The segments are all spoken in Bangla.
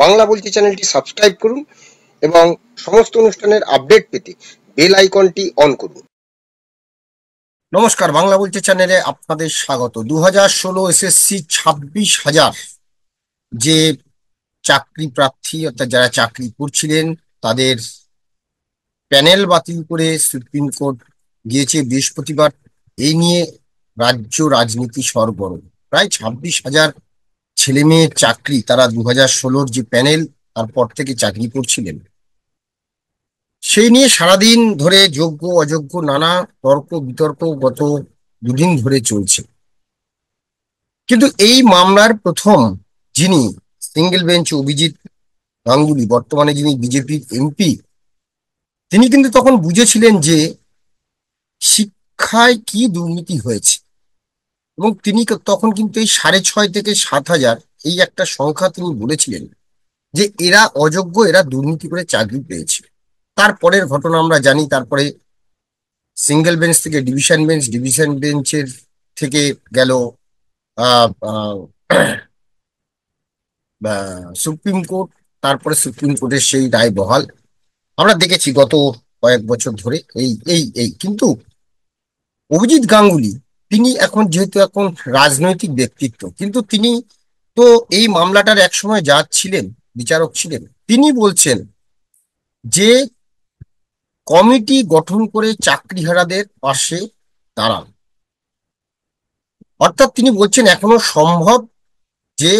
বাংলা বলছি চ্যানেলটি সাবস্ক্রাইব করুন এবং সমস্ত অনুষ্ঠানের আপডেট পেতে বেল আইকনটি অন করুন। নমস্কার, বাংলা বলছি চ্যানেলে আপনাদের স্বাগত। 2016 এসএসসি 26,000 যে চাকরি প্রার্থী অর্থাৎ যারা চাকরি করছিলেন তাদের প্যানেল বাতিল করে সুপ্রিম কোর্ট গিয়েছে বৃহস্পতিবার। এই নিয়ে রাজ্য রাজনীতি সরগরম। প্রায় 26,000 ছেলে মেয়ের চাকরি, তারা 2016 যে প্যানেল তারপর থেকে চাকরি করছিলেন, সেই নিয়ে সারাদিন ধরে যোগ্য অযোগ্য নানা তর্ক বিতর্ক গত দুদিন ধরে চলছে। কিন্তু এই মামলার প্রথম যিনি সিঙ্গেল বেঞ্চ অভিজিৎ গাঙ্গুলি, বর্তমানে যিনি বিজেপির এমপি, তিনি কিন্তু তখন বুঝেছিলেন যে শিক্ষায় কি দুর্নীতি হয়েছে এবং তিনি তখন কিন্তু এই 6.5 থেকে 7,000 এই একটা সংখ্যা তিনি বলেছিলেন যে এরা অযোগ্য, এরা দুর্নীতি করে চাকরি পেয়েছে। তারপরের ঘটনা আমরা জানি। তারপরে সিঙ্গেল বেঞ্চ থেকে ডিভিশন বেঞ্চ, ডিভিশন বেঞ্চের থেকে গেল সুপ্রিম কোর্ট, তারপরে সুপ্রিম কোর্টের সেই রায় বহাল আমরা দেখেছি গত কয়েক বছর ধরে। এই এই এই কিন্তু অভিজিৎ গাঙ্গুলি তিনি এখন যেহেতু এখন রাজনৈতিক ব্যক্তিত্ব, কিন্তু তিনি তো এই মামলাটার একসময় জাজ ছিলেন, বিচারক ছিলেন। তিনি বলছেন যে কমিটি গঠন করে চাকরিহারাদের পাশে দাঁড়ান। অর্থাৎ তিনি বলছেন এখনো সম্ভব যে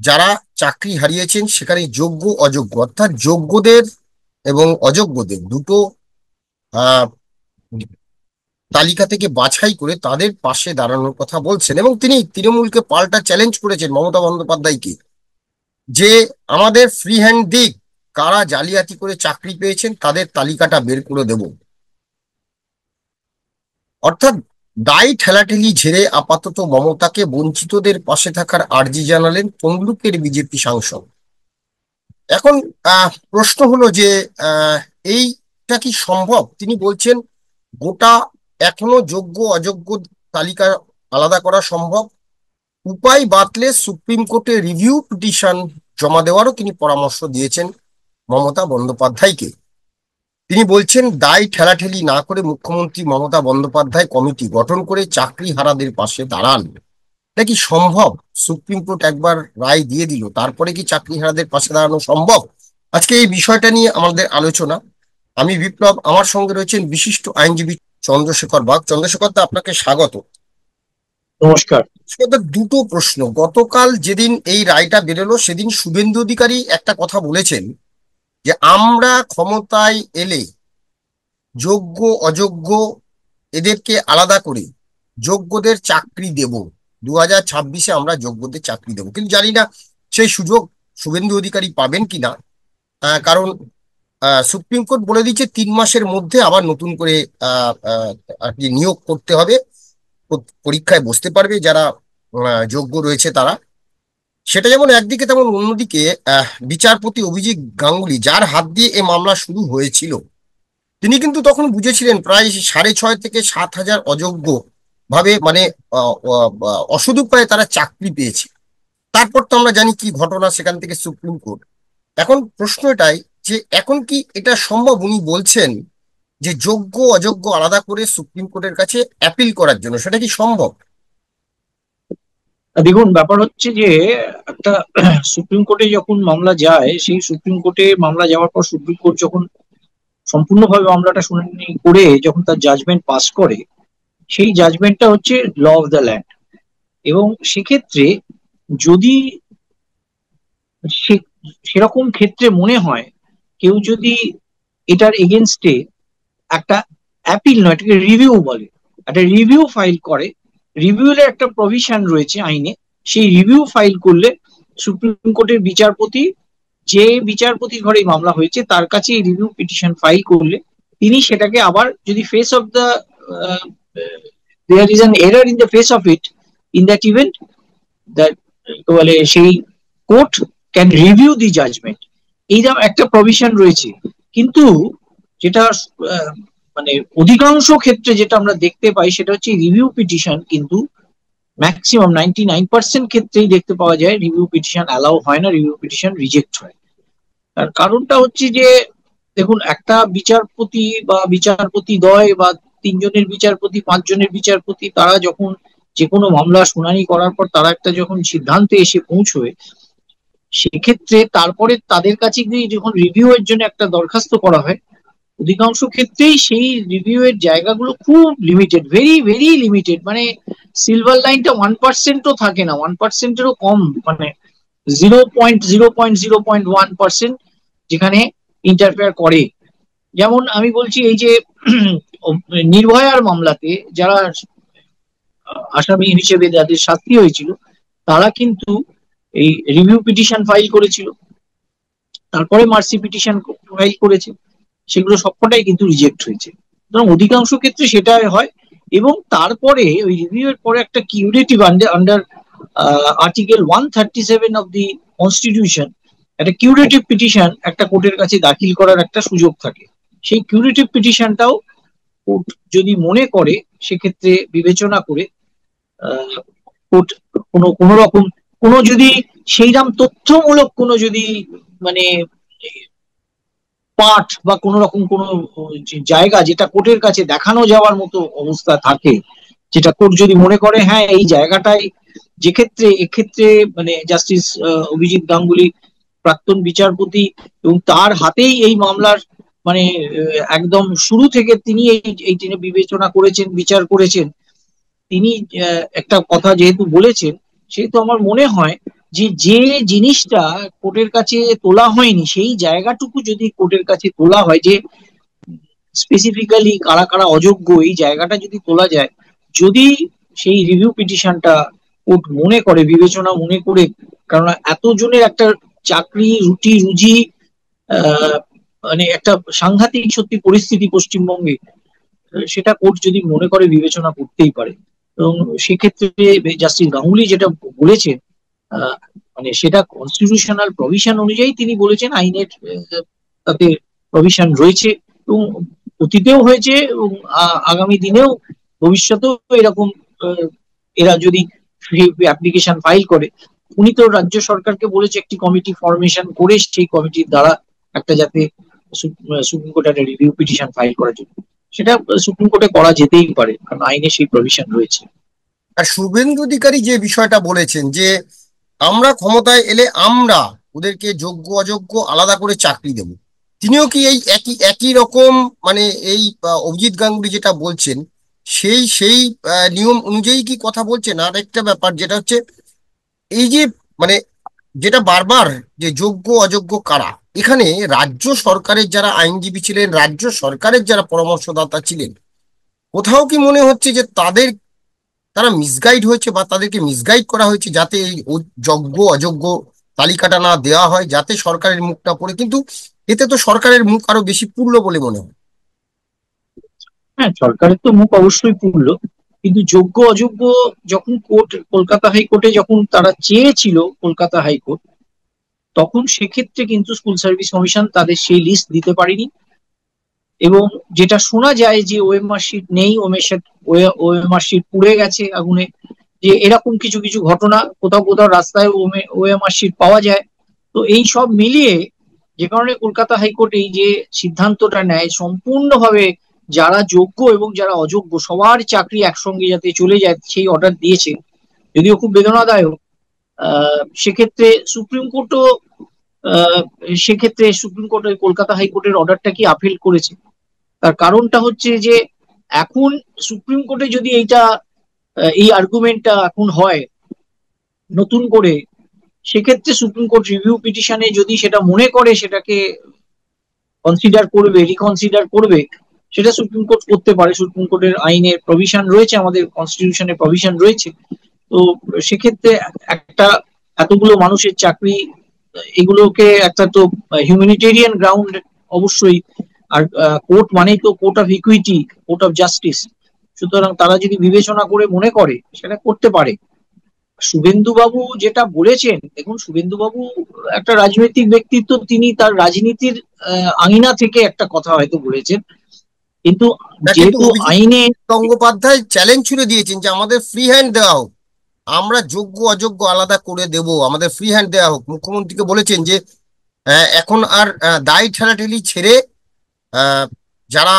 যারা চাকরি হারিয়েছেন সেখানে যোগ্য অযোগ্য, অর্থাৎ যোগ্যদের এবং অযোগ্যদের দুটো তালিকা থেকে বাছাই করে তাদের পাশে দাঁড়ানোর কথা বলছেন। এবং তিনি তৃণমূলকে পাল্টা চ্যালেঞ্জ করেছেন, মমতা বন্দ্যোপাধ্যায়কে, যে আমাদের ফ্রি হ্যান্ড দিক, কারা জালিয়াতি করে চাকরি পেয়েছেন তাদের তালিকাটা বের করে দেব। অর্থাৎ দায় ঠেলাঠেলি ঝেড়ে আপাতত মমতাকে বঞ্চিতদের পাশে থাকার আর্জি জানালেন তমলুকের বিজেপি সাংসদ। এখন প্রশ্ন হলো যে এইটা কি সম্ভব? তিনি বলছেন গোটা এখনো যোগ্য অযোগ্য তালিকা আলাদা করা সম্ভব। উপায় বাতলে সুপ্রিম কোর্টে রিভিউ পিটিশন জমা দেওয়ারও তিনি পরামর্শ দিয়েছেন মমতা বন্দ্যোপাধ্যায়কে। তিনি বলছেন দায় ঠেলাঠেলি না করে মুখ্যমন্ত্রী মমতা বন্দ্যোপাধ্যায় কমিটি গঠন করে চাকরি হারাদের পাশে দাঁড়ান। এটা কি সম্ভব? সুপ্রিম কোর্ট একবার রায় দিয়ে দিল, তারপরে কি চাকরি হারাদের পাশে দাঁড়ানো সম্ভব? আজকে এই বিষয়টা নিয়ে আমাদের আলোচনা। আমি বিপ্লব, আমার সঙ্গে রয়েছেন বিশিষ্ট আইনজীবী চন্দ্রশেখর বাগ। চন্দ্রশেখর দা, আপনাকে স্বাগত। নমস্কার। দুটো প্রশ্ন। গতকাল যেদিন এই রায়টা বেরোলো সেদিন শুভেন্দু অধিকারী একটা কথা বলেছেন যে আমরা ক্ষমতায় এলে যোগ্য অযোগ্য এদেরকে আলাদা করে যোগ্যদের চাকরি দেব, 2026-এ আমরা যোগ্যদের চাকরি দেব। কিন্তু জানি না সেই সুযোগ শুভেন্দু অধিকারী পাবেন কিনা, কারণ সুপ্রিম কোর্ট বলে দিচ্ছে 3 মাসের মধ্যে আবার নতুন করে আর কি নিয়োগ করতে হবে, পরীক্ষায় বসতে পারবে যারা যোগ্য রয়েছে তারা। সেটা যেমন একদিকে, তেমন অন্যদিকে বিচারপতি অভিজিৎ গাঙ্গুলি, যার হাত দিয়ে এ মামলা শুরু হয়েছিল, তিনি কিন্তু তখন বুঝেছিলেন প্রায় 6.5 থেকে 7,000 অযোগ্য ভাবে, মানে অসৎ উপায়ে তারা চাকরি পেয়েছে। তারপর তো আমরা জানি কি ঘটনা, সেখান থেকে সুপ্রিম কোর্ট। এখন প্রশ্ন এটাই যে এখন কি এটা সম্ভব? উনি বলছেন যে যোগ্য অযোগ্য আলাদা করে সুপ্রিম কোর্টের কাছে অ্যাপিল করার জন্য, সেটা কি সম্ভব? দেখুন, ব্যাপার হচ্ছে যে একটা সুপ্রিম কোর্টে যখন মামলা যায়, সেই সুপ্রিম কোর্টে মামলা যাওয়ার পর সুপ্রিম কোর্ট যখন সম্পূর্ণভাবে মামলাটা শুনানি করে যখন তার জাজমেন্ট পাস করে, সেই জাজমেন্টটা হচ্ছে ল অফ দ্য ল্যান্ড। এবং সেক্ষেত্রে যদি সেরকম ক্ষেত্রে মনে হয় কেউ যদি এটার এগেনস্টে একটা অ্যাপিল নয়, এটাকে রিভিউ বলে, একটা রিভিউ ফাইল করে, রিভিউর একটা প্রভিশন রয়েছে আইনে, সেই রিভিউ ফাইল করলে সুপ্রিম কোর্টের বিচারপতি, যে বিচারপতির ঘরে মামলা হয়েছে তার কাছে এই রিভিউ পিটিশন ফাইল করলে তিনি সেটাকে আবার, যদি face of the there is an error in the face of it, in that event that বলে সেই court can review the judgment. এইরকম একটা প্রভিশন রয়েছে। কিন্তু যেটা মানে অধিকাংশ ক্ষেত্রে যেটা আমরা দেখতে পাই সেটা হচ্ছে রিভিউ পিটিশন কিন্তু ম্যাক্সিমাম 99% ক্ষেত্রেই দেখতে পাওয়া যায় রিভিউ পিটিশন অ্যালাউ হয় না, রিভিউ পিটিশন রিজেক্ট হয়। তার কারণটা হচ্ছে যে দেখুন, একটা বিচারপতি বা বিচারপতি দ্বয় বা 3 জনের বিচারপতি, 5 জনের বিচারপতি, তারা যখন যে কোনো মামলা শুনানি করার পর তারা একটা যখন সিদ্ধান্তে এসে পৌঁছয়, সেক্ষেত্রে তারপরে তাদের কাছে গিয়ে যখন রিভিউ এর জন্য একটা দরখাস্ত করা হয়, অধিকাংশ ক্ষেত্রেই সেই রিভিউ এর জায়গাগুলো খুব লিমিটেড, ভেরি ভেরি লিমিটেড। মানে সিলভার লাইনটা 1%ও থাকে না, 1%-এরও কম, মানে 0.0.0.1% যেখানে ইন্টারফেয়ার করে। যেমন আমি বলছি, এই যে নির্ভয়ার মামলাতে যারা আসামি হিসেবে যাদের শাস্তি হয়েছিল, তারা কিন্তু এই রিভিউ পিটিশন ফাইল করেছিল, তারপরে মার্সি পিটিশন ফাইল করেছে, সেগুলো সবকটাই কিন্তু রিজেক্ট হয়েছে। সুতরাং অধিকাংশ ক্ষেত্রে সেটাই হয়। এবং তারপরে ওই রিভিউ এর পরে একটা curative under article 137 of the constitution, একটা কিউরেটিভ পিটিশন একটা কোর্টের কাছে দাখিল করার একটা সুযোগ থাকে। সেই কিউরেটিভ পিটিশনটাও কোর্ট যদি মনে করে, সেক্ষেত্রে বিবেচনা করে কোর্ট কোনো রকম কোনো যদি সেইরাম তথ্যমূলক কোনো যদি মানে পাঠ বা কোন রকম কোন জায়গা যেটা কোর্টের কাছে দেখানো যাওয়ার মতো অবস্থা থাকে, যেটা কোর্ট যদি মনে করে হ্যাঁ এই জায়গাটাই, যে ক্ষেত্রে এক্ষেত্রে মানে জাস্টিস অভিজিৎ গাঙ্গুলি প্রাক্তন বিচারপতি, এবং তার হাতেই এই মামলার মানে একদম শুরু থেকে তিনি এই বিবেচনা করেছেন, বিচার করেছেন, তিনি একটা কথা যেহেতু বলেছেন, সেহেতু আমার মনে হয় যে যে জিনিসটা কোর্টের কাছে তোলা হয়নি, সেই জায়গাটুকু যদি কোর্টের কাছে তোলা হয়, যে স্পেসিফিক্যালি কারা কারা অযোগ্য, এই জায়গাটা যদি তোলা যায়, যদি সেই রিভিউ পিটিশনটা কোর্ট মনে করে, বিবেচনা মনে করে, কারণ এতজনের একটা চাকরি রুটি রুজি, আহ মানে একটা সাংঘাতিক সত্যি পরিস্থিতি পশ্চিমবঙ্গে, সেটা কোর্ট যদি মনে করে বিবেচনা করতেই পারে। এবং সেক্ষেত্রে জাস্টিস গাঙ্গুলি যেটা বলেছেন, আহ, মানে সেটা কনস্টিটিউশনাল প্রভিশন অনুযায়ী তিনি বলেছেন, আইনের তাতে প্রভিশন রয়েছে, এবং অতীতেও হয়েছে, এবং আগামী দিনেও ভবিষ্যতেও এরকম আহ, এরা যদি অ্যাপ্লিকেশন ফাইল করে, উনি তো রাজ্য সরকারকে বলেছে একটি কমিটি ফরমেশন করে সেই কমিটির দ্বারা একটা যাতে সুপ্রিম কোর্টে একটা রিভিউ পিটিশন ফাইল করার জন্য, সেটা সুপ্রিম কোর্টে করা যেতেই পারে, কারণ আইনে সেই প্রভিশন রয়েছে। আর শুভেন্দু অধিকারী যে বিষয়টা বলেছেন যে আমরা ক্ষমতায় এলে আমরা ওদেরকে যোগ্য অযোগ্য আলাদা করে চাকরি দেব, তিনিও কি এই একই একই রকম মানে এই অভিজিৎ গাঙ্গুলি যেটা বলছেন সেই সেই নিয়ম অনুযায়ী কি কথা বলছেন? আর একটা ব্যাপার যেটা হচ্ছে এই যে মানে যেটা বারবার যে যোগ্য অযোগ্য কারা, এখানে রাজ্য সরকারের যারা আইনজীবী ছিলেন, রাজ্য সরকারের যারা পরামর্শদাতা ছিলেন, কোথাও কি মনে হচ্ছে যে তারা মিসগাইড হয়েছে বা তাদেরকে মিসগাইড করা হয়েছে যাতে এই যোগ্য অযোগ্য তালিকাটা না দেওয়া হয়, যাতে সরকারের মুখটা পড়ে? কিন্তু এতে তো সরকারের মুখ আরো বেশি পুরলো বলে মনে হয়। হ্যাঁ, সরকারের তো মুখ অবশ্যই পুরলো, কিন্তু যোগ্য অযোগ্য যখন কোর্ট, কলকাতা হাইকোর্টে যখন তারা চেয়েছিল, কলকাতা হাইকোর্ট, তখন সেক্ষেত্রে কিন্তু স্কুল সার্ভিস কমিশন তাদের সেই লিস্ট দিতে পারেনি। এবং যেটা শোনা যায় যে ওএমআর শিট নেই, ওএমআর শিট পুড়ে গেছে আগুনে, যে এরকম কিছু কিছু ঘটনা কোথাও কোথাও রাস্তায় ওএমআর শিট পাওয়া যায়। তো এই সব মিলিয়ে যে কারণে কলকাতা হাইকোর্ট এই যে সিদ্ধান্তটা নেয়, সম্পূর্ণভাবে যারা যোগ্য এবং যারা অযোগ্য সবার চাকরি একসঙ্গে যাতে চলে যায়, সেই অর্ডার দিয়েছে, যদিও খুব বেদনাদায়ক। সেক্ষেত্রে সুপ্রিম কোর্টও সেক্ষেত্রে সুপ্রিম কোর্ট ওই কলকাতা হাইকোর্টের অর্ডারটা কি আপিল করেছে। তার কারণটা হচ্ছে যে এখন সুপ্রিম কোর্টে যদি এই আর্গুমেন্টটা এখন হয় নতুন করে, সেক্ষেত্রে সুপ্রিম কোর্ট রিভিউ পিটিশনে যদি সেটা মনে করে সেটাকে কনসিডার করবে, রিকনসিডার করবে, সেটা সুপ্রিম কোর্ট করতে পারে। সুপ্রিম কোর্টের আইনে প্রভিশন রয়েছে, আমাদের কনস্টিটিউশনে প্রভিশন রয়েছে। তো সেক্ষেত্রে একটা এতগুলো মানুষের চাকরি, এগুলোকে একটা তো হিউম্যানিটেরিয়ান গ্রাউন্ড অবশ্যই। আর কোর্ট মানেই তো court of equity, court of justice, সুতরাং তারা যদি বিবেচনা করে মনে করে সেটা করতে পারে। শুভেন্দু বাবু যেটা বলেছেন, দেখুন শুভেন্দু বাবু একটা রাজনৈতিক ব্যক্তিত্ব, তিনি তার রাজনীতির আঙিনা থেকে একটা কথা হয়তো বলেছেন, কিন্তু না, কিন্তু যেহেতু অভিজিৎ আইনে গঙ্গোপাধ্যায় চ্যালেঞ্জ ছুড়ে দিয়েছেন যে আমাদের ফ্রি হ্যান্ড দেওয়া হোক, আমরা যোগ্য অযোগ্য আলাদা করে দেব, আমাদের ফ্রি হ্যান্ড দেওয়া হোক। মুখ্যমন্ত্রীকে বলেছেন যে এখন আর দায় ঠেলাঠেলি ছেড়ে আহ, যারা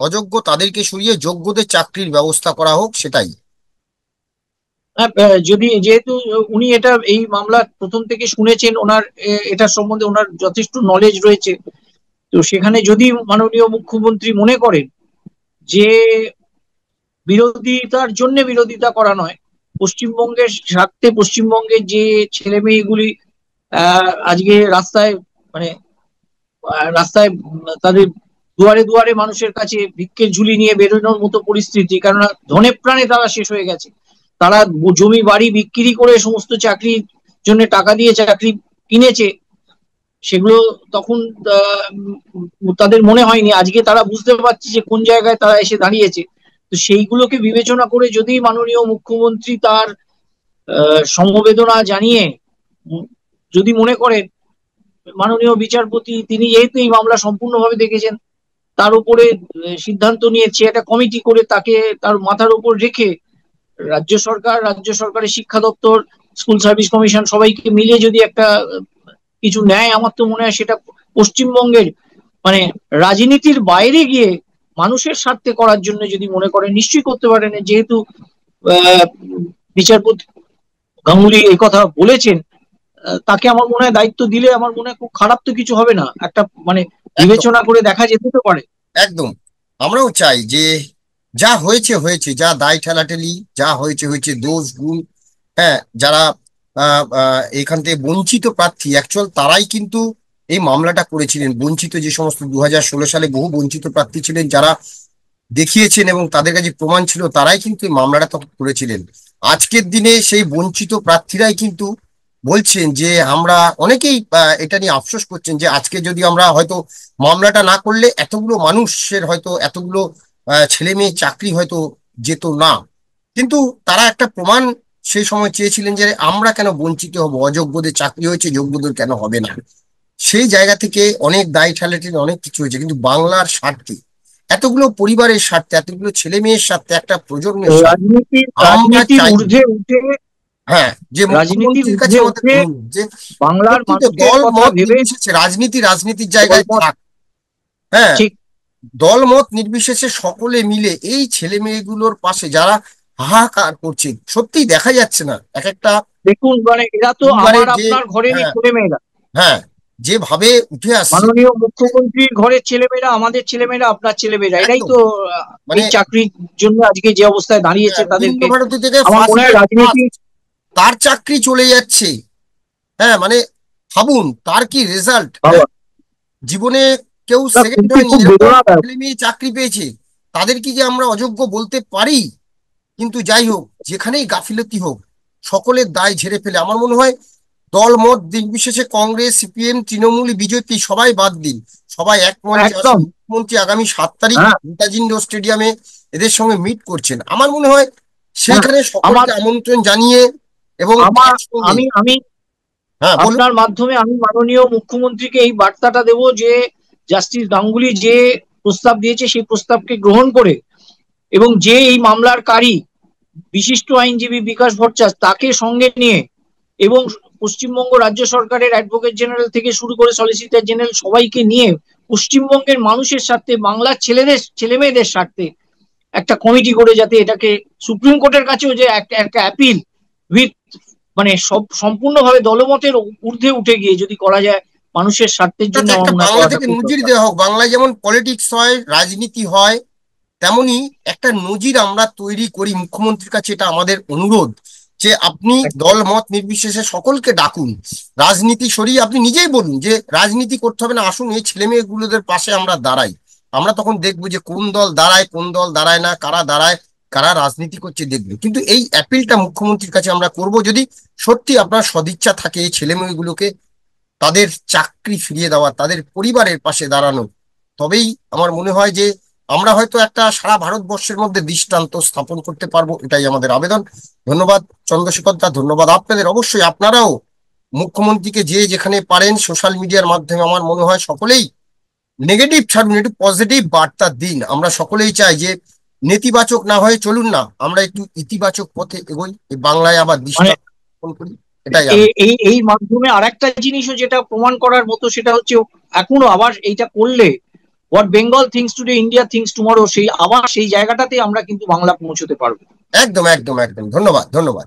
অযোগ্য তাদেরকে সরিয়ে যোগ্যদের চাকরির ব্যবস্থা করা হোক, সেটাই। হ্যাঁ, যদি যেহেতু উনি এটা এই মামলা প্রথম থেকে শুনেছেন, ওনার এটার সম্বন্ধে ওনার যথেষ্ট নলেজ রয়েছে। তো সেখানে যদি মাননীয় মুখ্যমন্ত্রী মনে করেন যে বিরোধিতার জন্য বিরোধিতা করা নয়, পশ্চিমবঙ্গের স্বার্থে, পশ্চিমবঙ্গের যে ছেলে মেয়েগুলি আজকে রাস্তায়, মানে রাস্তায় তাদের দুয়ারে দুয়ারে মানুষের কাছে ভিক্ষের ঝুলি নিয়ে বেরোনোর মতো পরিস্থিতি, কেননা ধনে প্রাণে তারা শেষ হয়ে গেছে। তারা জমি বাড়ি বিক্রি করে সমস্ত চাকরির জন্য টাকা দিয়ে চাকরি কিনেছে, সেগুলো তখন তাদের মনে হয়নি। আজকে তারা বুঝতে পারছে যে কোন জায়গায় তারা এসে দাঁড়িয়েছে। তো সেইগুলোকে বিবেচনা করে যদি মাননীয় মুখ্যমন্ত্রী তার সমবেদনা জানিয়ে যদি মনে করেন, মাননীয় বিচারপতি তিনি যেহেতু এই মামলা সম্পূর্ণভাবে দেখেছেন, তার উপরে সিদ্ধান্ত নিয়েছে, একটা কমিটি করে তাকে তার মাথার উপর রেখে রাজ্য সরকার, রাজ্য সরকারের শিক্ষা দপ্তর, স্কুল সার্ভিস কমিশন সবাইকে মিলিয়ে যদি একটা কিছু নেয়, আমার তো মনে হয় সেটা পশ্চিমবঙ্গের, মানে রাজনীতির বাইরে গিয়ে মানুষের স্বার্থে করার জন্য যদি মনে করেন, নিশ্চয়ই করতে পারেন। যেহেতু আহ, বিচারপতি গাঙ্গুলি এই কথা বলেছেন, তাকে আমার মনে হয় দায়িত্ব দিলে আমার মনে হয় খুব খারাপ তো কিছু হবে না, একটা মানে একদম, বিবেচনা করে দেখা যেতে তো পারে। একদম। আমরাও চাই যে যা হয়েছে হয়েছে, যা দায় ঠেলাঠেলি যা হয়েছে হয়েছে, দোষ গুণ, হ্যাঁ, যারা এখান থেকে বঞ্চিত প্রার্থী, অ্যাকচুয়াল তারাই কিন্তু এই মামলাটা করেছিলেন। বঞ্চিত যে সমস্ত 2016 সালে বহু বঞ্চিত প্রার্থী ছিলেন, যারা দেখিয়েছেন এবং তাদের কাছে প্রমাণ ছিল, তারাই কিন্তু এই মামলাটা তখন করেছিলেন। আজকের দিনে সেই বঞ্চিত প্রার্থীরাই কিন্তু বলছেন যে আমরা অনেকেই এটা নিয়ে আফসোস করছেন যে আজকে যদি আমরা হয়তো মামলাটা না করলে এতগুলো মানুষের হয়তো এতগুলো ছেলে মেয়ে চাকরি হয়তো যেত না। কিন্তু তারা একটা প্রমাণ সেই সময় চেয়েছিলেন যে আমরা কেন বঞ্চিত হব, অযোগ্যদের চাকরি হয়েছে, যোগ্যদের কেন হবে না। সেই জায়গা থেকে অনেক দায় ঠেলাঠেলি অনেক কিছু হয়েছে, কিন্তু বাংলার স্বার্থে, এতগুলো পরিবারের স্বার্থে, এতগুলো ছেলে মেয়ের স্বার্থে, একটা প্রজন্মের স্বার্থে রাজনীতির আমরা রাজনীতির চাই, ঊর্ধ্বে উঠে, হ্যাঁ, যে রাজনীতির মুখ্যমন্ত্রীর কাছে ঊর্ধ্বে আমাদের উঠে অনুরোধ যে বাংলার সত্যি তো মানুষের দল কথা মত ভেবে, নির্বিশেষে রাজনীতি রাজনীতির জায়গায় দলমত, থাক, হ্যাঁ, ঠিক। দল মত নির্বিশেষে সকলে মিলে এই ছেলে মেয়েগুলোর পাশে যারা হাহাকার করছে, সত্যিই দেখা যাচ্ছে না এক একটা দেখুন, মানে এরা তো পরিবারে আমার যে, আপনার ঘরেরই হ্যাঁ, ছেলে মেয়েরা। হ্যাঁ, যেভাবে উঠে আসছে, মাননীয় মুখ্যমন্ত্রীর ঘরের ছেলেমেয়েরা, আমাদের ছেলেমেয়েরা, আপনার ছেলেমেয়েরা, এরাই একদম, তো মানে এই চাকরির জন্য আজকে যে অবস্থায় দাঁড়িয়েছে রবীন্দ্র তাদেরকে। ভারতী থেকে আমার ফার্স্ট মনে হয় গ্রেড রাজনীতি, তার চাকরি চলে যাচ্ছে। হ্যাঁ, মানে ভাবুন তার কি রেজাল্ট, হ্যাঁ, বাবা, জীবনে কেউ সেকেন্ড সত্যি হয়নি, খুব এরকম বেদনাদায়ক। ছেলে মেয়ে চাকরি পেয়েছে। তাদের কি যে আমরা অযোগ্য বলতে পারি? কিন্তু যাই হোক, যেখানেই গাফিলতি হোক, সকলের দায় ঝেড়ে ফেলে আমার মনে হয় দল মত নির্বিশেষে কংগ্রেস, সিপিএম, তৃণমূল, বিজেপি সবাই বাদ দিন, সবাই এক মঞ্চে আসুন। একদম। মুখ্যমন্ত্রী আগামী 7 তারিখ হ্যাঁ, নেতাজি ইন্ডোর স্টেডিয়ামে এদের সঙ্গে মিট করছেন। আমার মনে হয় হ্যাঁ। সেইখানে আমার সকলকে আমন্ত্রণ জানিয়ে এবং আমার একসঙ্গে, আমি আমি হ্যাঁ বলুন। আপনার মাধ্যমে আমি মাননীয় মুখ্যমন্ত্রীকে এই বার্তাটা দেব যে জাস্টিস গাঙ্গুলি যে প্রস্তাব দিয়েছে সেই প্রস্তাবকে গ্রহণ করে, এবং যে এই মামলার কারী বিশিষ্ট আইনজীবী বিকাশ ভট্টাচার্য তাকে সঙ্গে নিয়ে, এবং পশ্চিমবঙ্গ রাজ্য সরকারের অ্যাডভোকেট জেনারেল থেকে শুরু করে সলিসিটর জেনারেল সবাইকে নিয়ে পশ্চিমবঙ্গের মানুষের স্বার্থে, বাংলার ছেলেদের ছেলে মেয়েদের স্বার্থে একটা কমিটি করে, যাতে এটাকে সুপ্রিম কোর্টের কাছেও যে একটা একটা অ্যাপিল উইথ, মানে সব সম্পূর্ণভাবে দলমতের ঊর্ধ্বে উঠে গিয়ে যদি করা যায় মানুষের স্বার্থের জন্য, যাতে আমার একটা মনে হয় বাংলা করাটা থেকে খুব নজির দরকার। দেওয়া হোক, বাংলায় যেমন পলিটিক্স হয়, রাজনীতি হয়, তেমনি একটা নজির আমরা তৈরি করি। মুখ্যমন্ত্রীর কাছে এটা আমাদের অনুরোধ যে আপনি একদম। দল মত নির্বিশেষে সকলকে ডাকুন, রাজনীতি সরিয়ে আপনি নিজেই বলুন যে রাজনীতি করতে হবে না, আসুন এই ছেলে মেয়েগুলোদের পাশে আমরা দাঁড়াই। আমরা তখন দেখবো যে কোন দল দাঁড়ায়, কোন দল দাঁড়ায় না, কারা দাঁড়ায়, কারা রাজনীতি করছে, দেখবে। কিন্তু এই অ্যাপিলটা মুখ্যমন্ত্রীর কাছে আমরা করব, যদি সত্যি আপনার সদিচ্ছা থাকে এই ছেলে মেয়েগুলোকে তাদের চাকরি ফিরিয়ে দেওয়া, তাদের পরিবারের পাশে দাঁড়ানো, তবেই আমার মনে হয় যে আমরা হয়তো একটা সারা ভারতবর্ষের মধ্যে দৃষ্টান্ত স্থাপন করতে পারবো। এটাই আমাদের আবেদন। ধন্যবাদ চন্দ্রশেখর দা, ধন্যবাদ আপনাদের। অবশ্যই আপনারাও মুখ্যমন্ত্রীকে যে যেখানে পারেন সোশ্যাল মিডিয়ার মাধ্যমে, আমার মনে হয় সকলেই নেগেটিভ ছাড়ুন, একটু পজিটিভ বার্তা দিন। আমরা সকলেই চাই যে নেতিবাচক না হয়ে চলুন না, আমরা একটু ইতিবাচক পথে এগোই, এই বাংলায় আবার মানে দৃষ্টান্ত স্থাপন করি, এটাই আমি। এই মাধ্যমে আরেকটা জিনিসও যেটা প্রমাণ করার মতো, সেটা হচ্ছে এখনো আবার এইটা করলে what Bengal things today India things tomorrow, সেই আবার সেই জায়গাটাতে আমরা কিন্তু বাংলা পৌঁছতে পারবো। একদম একদম একদম, ধন্যবাদ ধন্যবাদ।